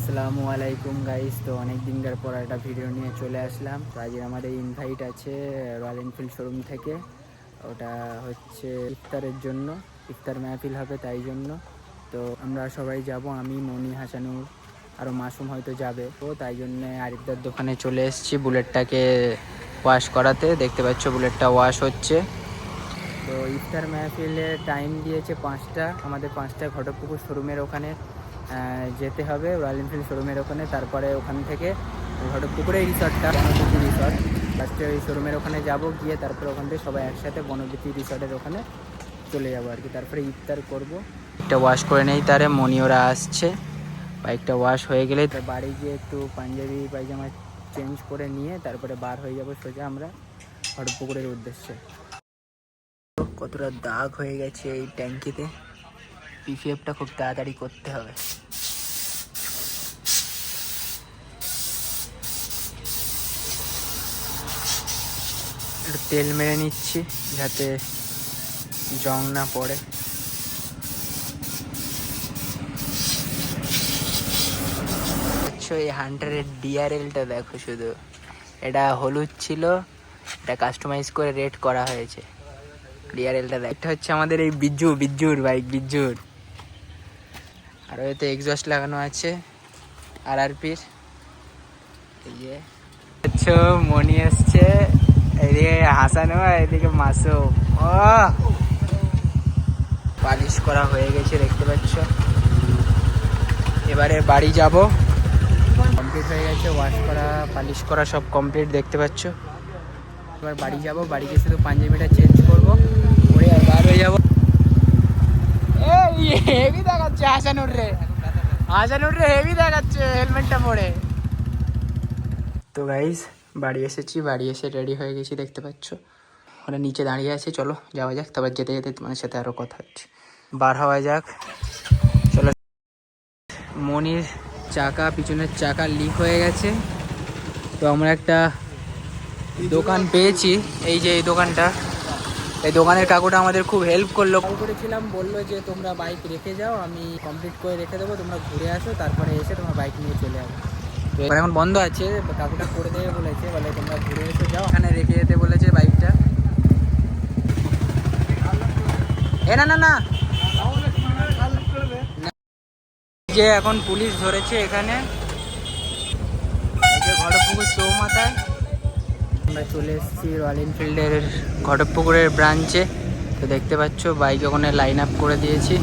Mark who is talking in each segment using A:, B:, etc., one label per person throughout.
A: আসসালামু আলাইকুম গাইস। তো অনেক দিনকার পর একটা ভিডিও নিয়ে চলে আসলাম। তো আজকে আমাদের ইনভাইট আছে রয়্যাল এনফিল্ড শোরুম থেকে। ওটা হচ্ছে ইফতারের জন্য, ইফতার মাহফিল হবে তাই জন্য। তো আমরা সবাই যাব, আমি, মনি, হাসানুর, আরও মাসুম হয়তো যাবে। তো তাই জন্য আরিফদার দোকানে চলে এসেছি বুলেটটাকে ওয়াশ করাতে। দেখতে পাচ্ছ বুলেটটা ওয়াশ হচ্ছে। তো ইফতার মাহফিলের টাইম দিয়েছে 5টা, আমাদের 5টায় ঘটকপুকুর শোরুমের ওখানে যেতে হবে, রয়্যাল এনফিল্ড শোরুমের ওখানে। তারপরে ওখান থেকে ঘটকপুকুরে রিসর্টটা, বনবীথি রিসর্ট, ফার্স্টে ওই শোরুমের ওখানে যাব, গিয়ে তারপরে ওখান থেকে সবাই একসাথে বনবীথি রিসর্টের ওখানে চলে যাবো আর কি। তারপরে ইফতার করবো। একটা ওয়াশ করে নেই, তারে মনি ওরা আসছে। বাইকটা ওয়াশ হয়ে গেলে বাড়ি গিয়ে একটু পাঞ্জাবি পায়জামা চেঞ্জ করে নিয়ে তারপরে বার হয়ে যাব সোজা আমরা ঘটকপুকুরের উদ্দেশ্যে। কতটা দাগ হয়ে গেছে এই ট্যাঙ্কিতে, পিপিএফটা খুব তাড়াতাড়ি করতে হবে। একটু তেল মেরে নিচ্ছি যাতে জং না পড়ে। এই হান্টারের ডিআরএলটা দেখো শুধু, এটা হলুদ ছিল, এটা কাস্টমাইজ করে রেড করা হয়েছে। ডিআরএলটা এটা হচ্ছে আমাদের এই বিজ্জুর বাইক, বিজ্জুর। আর এতে এক্সস্ট লাগানো আছে আরআরপির। এই যে মনি এসছে, এদিকে হাসানো, এদিকে মাসুম। ও পালিশ করা হয়ে গেছে দেখতে পাচ্ছ। এবারে বাড়ি যাব, কমপ্লিট হয়ে গেছে, ওয়াশ করা পালিশ করা সব কমপ্লিট দেখতে পাচ্ছ। এবার বাড়ি যাব, বাড়িতে শুধু পাঞ্জাবিটা চেঞ্জ করবো, করে আর বার হয়ে যাবো। হেভি দেখাচ্ছে হাসানুর রে, হেভি দেখাচ্ছে হেলমেটটা পরে। তো গাইস বাড়ি এসেছি, বাড়ি এসে রেডি হয়ে গেছি দেখতে পাচ্ছ। ওরা নিচে দাঁড়িয়ে আছে, চলো যাওয়া যাক। তারপর যেতে যেতে তোমাদের সাথে আরও কথা হচ্ছে, বার হওয়া যাক চলো। মনির চাকা, পিছনের চাকা লিক হয়ে গেছে। তো আমরা একটা দোকান পেয়েছি, এই যে এই দোকানটা, এই দোকানের কাকুটা আমাদের খুব হেল্প করলো। কল করেছিলাম, বললো যে তোমরা বাইক রেখে যাও, আমি কমপ্লিট করে রেখে দেবো, তোমরা ঘুরে আসো, তারপরে এসে তোমার বাইক নিয়ে চলে যাবো। তো এখন বন্ধ আছে, কাকুটা করে দেবে বলেছে, বলে তোমরা ঘুরে এসে যাও, এখানে রেখে যেতে বলেছে বাইকটা। এ না না না, যে এখন পুলিশ ধরেছে এখানে, ঘটকপুকুর চৌমাথায়। আমরা চলে এসেছি রয়্যাল এনফিল্ডের ঘটকপুকুরের ব্রাঞ্চে। তো দেখতে পাচ্ছ বাইক ওখানে লাইন আপ করে দিয়েছি,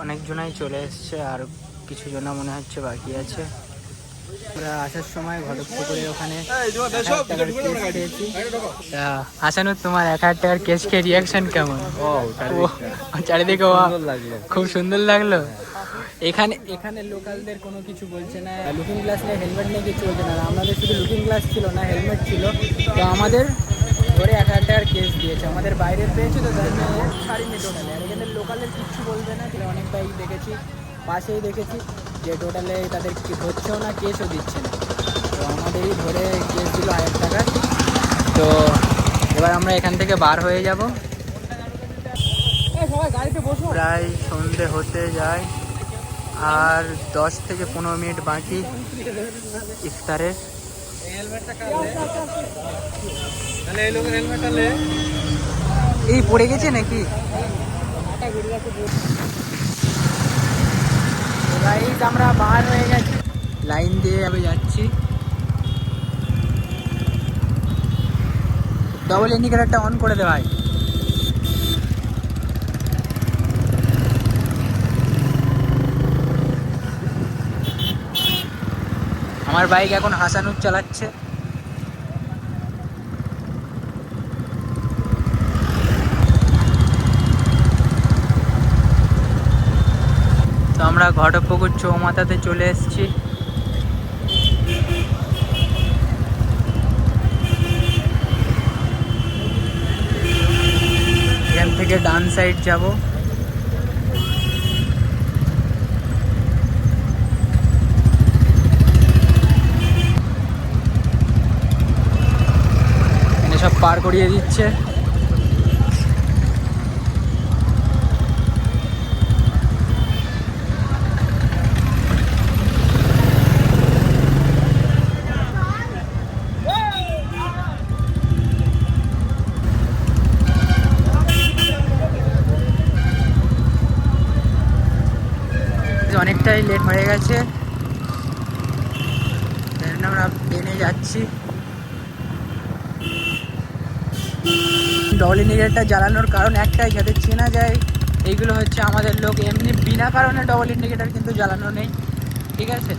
A: অনেকজনাই চলে এসছে, আর কিছু জনা মনে হচ্ছে বাকি আছে। আমরা আসার সময় ঘটকপুকুরের ওখানে হাসানুর, তোমার 1000 টাকার কেস খেয়ে রিয়াকশন কেমন? চারিদিকে খুব সুন্দর লাগলো। এখানে লোকালদের কোনো কিছু বলছে না, লুকিং গ্লাস নেই, হেলমেট নেই, কিছু বলছে না। আমাদের শুধু লুকিং গ্লাস ছিল না, হেলমেট ছিল। তো আমাদের ধরে 1000 টাকার কেস দিয়েছে। আমাদের বাইরের পেয়েছে, তো তাই ছাড়িনি টোটালে। আর এখানে লোকালের কিচ্ছু বলবে না। অনেক বাইক দেখেছি, পাশেই দেখেছি যে টোটালে তাদের কি হচ্ছেও না, কেসও দিচ্ছে না। তো আমাদেরই ধরে কেস দিল 1000 টাকা। তো এবার আমরা এখান থেকে বার হয়ে যাব। প্রায় সন্ধে হতে যায়, আর 10 থেকে 15 মিনিট বাকি ইফতারের। এই পড়ে গেছে নাকি? আমরা বার হয়ে গেছি, লাইন দিয়ে আমি যাচ্ছি। ডবল ইন্ডিকেটরটা অন করে দে ভাই। আমার বাইক এখন হাসানুর চালাচ্ছে। তো আমরা ঘটকপুকুর চৌমাথাতে চলে এসেছি। এখান থেকে ডান সাইড যাব। সব পার করিয়ে দিচ্ছে। অনেকটাই লেট হয়ে গেছে, আমরা ট্রেনে যাচ্ছি। ডবল ইন্ডিকেটরটা জ্বালানোর কারণ একটাই, যাতে চেনা যায় এইগুলো হচ্ছে আমাদের লোক। এমনি বিনা কারণে ডবল ইন্ডিকেটর কিন্তু জ্বালানো নেই, ঠিক আছে?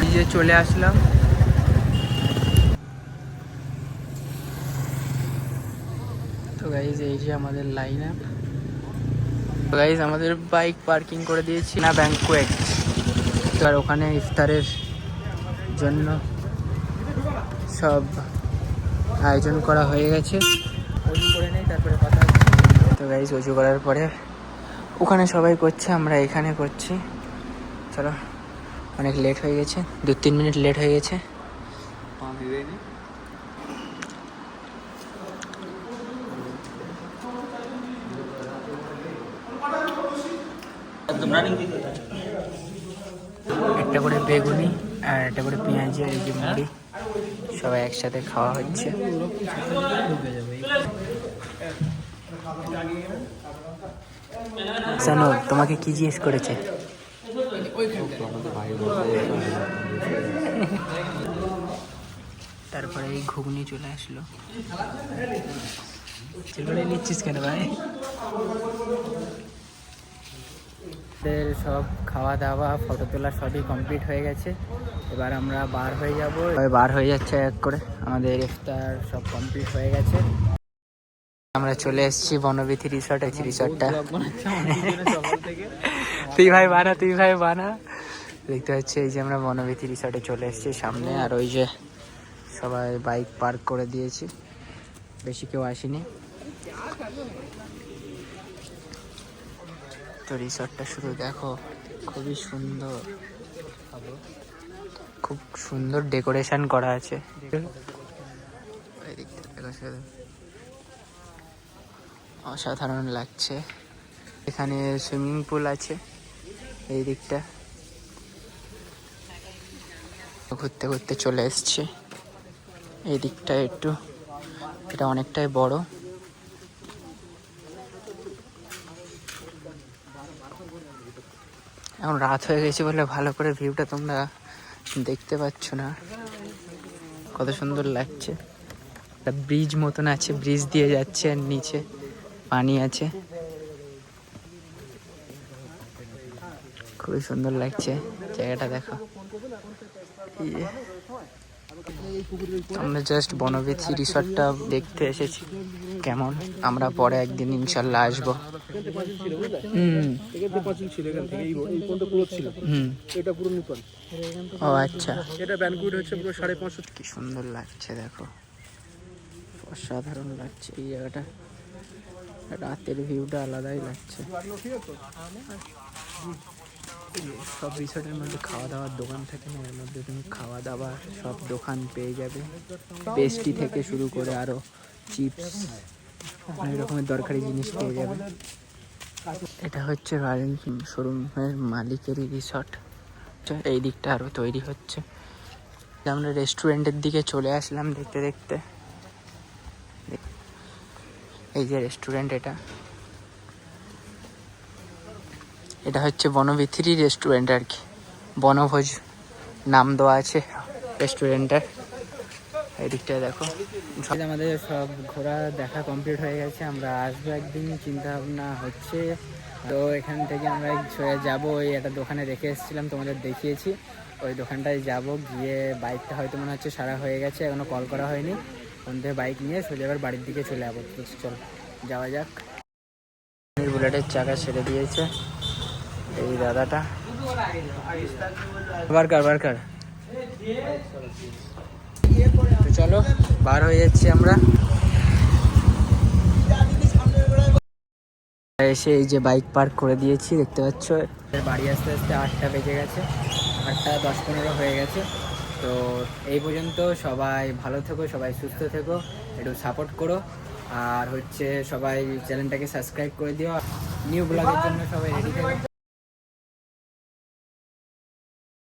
A: এই যে চলে আসলাম। তো গাইজ এই যে আমাদের লাইন আপ। তো গাইজ আমাদের বাইক পার্কিং করে দিয়েছি না ব্যাংকুয়েট। আর ওখানে ইফতারের জন্য সব আয়োজন করা হয়ে গেছে। অজু করে নেই, তারপরে কথা হচ্ছে। তো গাইজ অজু করার পরে ওখানে সবাই করছে, আমরা এখানে করছি। চলো, অনেক লেট হয়ে গেছে, 2-3 মিনিট লেট হয়ে গেছে। একটা করে বেগুনি আর একটা করে পেঁয়াজি আর এই যে মুড়ি সবাই একসাথে খাওয়া হচ্ছে। জানো তোমাকে কি জিজ্ঞেস করেছে? তারপরে এই ঘুগনি চলে আসলো। চলে নিচ্ছিস কেন ভাই? সব খাওয়া দাওয়া ফটো তোলা সবই কমপ্লিট হয়ে গেছে। এবার আমরা বার হয়ে যাব, বার হয়ে যাচ্ছে এক করে। আমাদের ইফতার সব কমপ্লিট হয়ে গেছে। আমরা চলে এসেছি বনবিথি রিসর্ট। আছে রিসর্টটা তুই ভাই বানা দেখতে পাচ্ছি। এই যে আমরা বনবিথি রিসর্টে চলে এসেছি সামনে। আর ওই যে সবাই বাইক পার্ক করে দিয়েছি, বেশি কেউ আসেনি। তো রিসর্টটা শুধু দেখো, খুবই সুন্দর, খুব সুন্দর ডেকোরেশন করা আছে। অসাধারণ লাগছে। এখানে সুইমিং পুল আছে এই দিকটা। ঘুরতে ঘুরতে চলে এসছে এই দিকটা একটু। এটা অনেকটাই বড়। এখন রাত হয়ে গেছে বলে ভালো করে ভিউটা তোমরা দেখতে পাচ্ছ না। কত সুন্দর লাগছে। একটা ব্রিজ মতন আছে, ব্রিজ দিয়ে যাচ্ছে আর নিচে পানি আছে। খুবই সুন্দর লাগছে জায়গাটা, দেখো। আমরা জাস্ট বনবিথি রিসর্টটা দেখতে এসেছি কেমন। আমরা পরে একদিন ইনশাল্লাহ আসবো। ও আচ্ছা, এটা ব্যানকুয়েট হচ্ছে পুরো 550। কি সুন্দর লাগছে দেখো, অসাধারণ লাগছে এই জায়গাটা। রাতের ভিউটা আলাদাই লাগছে। সব রিসোর্টের মধ্যে খাওয়া দাওয়ার দোকান থাকে না, এর মধ্যে তুমি খাওয়া দাওয়া সব দোকান পেয়ে যাবে। পেস্ট্রি থেকে শুরু করে আরও চিপস, অনেক রকমের দরকারি জিনিস পেয়ে যাবে। এটা হচ্ছে রয়্যাল এনফিল্ড শোরুমের মালিকেরই রিসর্ট। এই দিকটা আরও তৈরি হচ্ছে। আমরা রেস্টুরেন্টের দিকে চলে আসলাম দেখতে দেখতে। এই যে রেস্টুরেন্ট, এটা হচ্ছে বনবিথিরই রেস্টুরেন্ট আর কি। বনভোজ নাম দেওয়া আছে রেস্টুরেন্টের। এই দিকটায় দেখো। আমাদের সব ঘোরা দেখা কমপ্লিট হয়ে গেছে। আমরা আসবো একদিন, চিন্তা ভাবনা হচ্ছে। তো এখান থেকে আমরা যাব, ওই একটা দোকানে রেখে এসেছিলাম, তোমাদের দেখিয়েছি। ওই দোকানটায় যাব, গিয়ে বাইকটা হয়তো মনে হচ্ছে সারা হয়ে গেছে, এখনও কল করা হয়নি। ওখান থেকে বাইক নিয়ে সোজা এবার বাড়ির দিকে চলে যাবো। চল যাওয়া যাক। বুলেটের চাকা ছেড়ে দিয়েছে এই দাদাটা। বারকার তো চলো বার হয়ে যাচ্ছি আমরা। এসে এই যে বাইক পার্ক করে দিয়েছি দেখতে পাচ্ছ। বাড়ি আসতে আসতে 8টা বেজে গেছে, 8টা 10-15 হয়ে গেছে। তো এই পর্যন্ত। সবাই ভালো থেকো, সবাই সুস্থ থেকো, একটু সাপোর্ট করো। আর হচ্ছে সবাই চ্যানেলটাকে সাবস্ক্রাইব করে দিও। নিউ ব্লগের জন্য সবাই রেডি থেকো।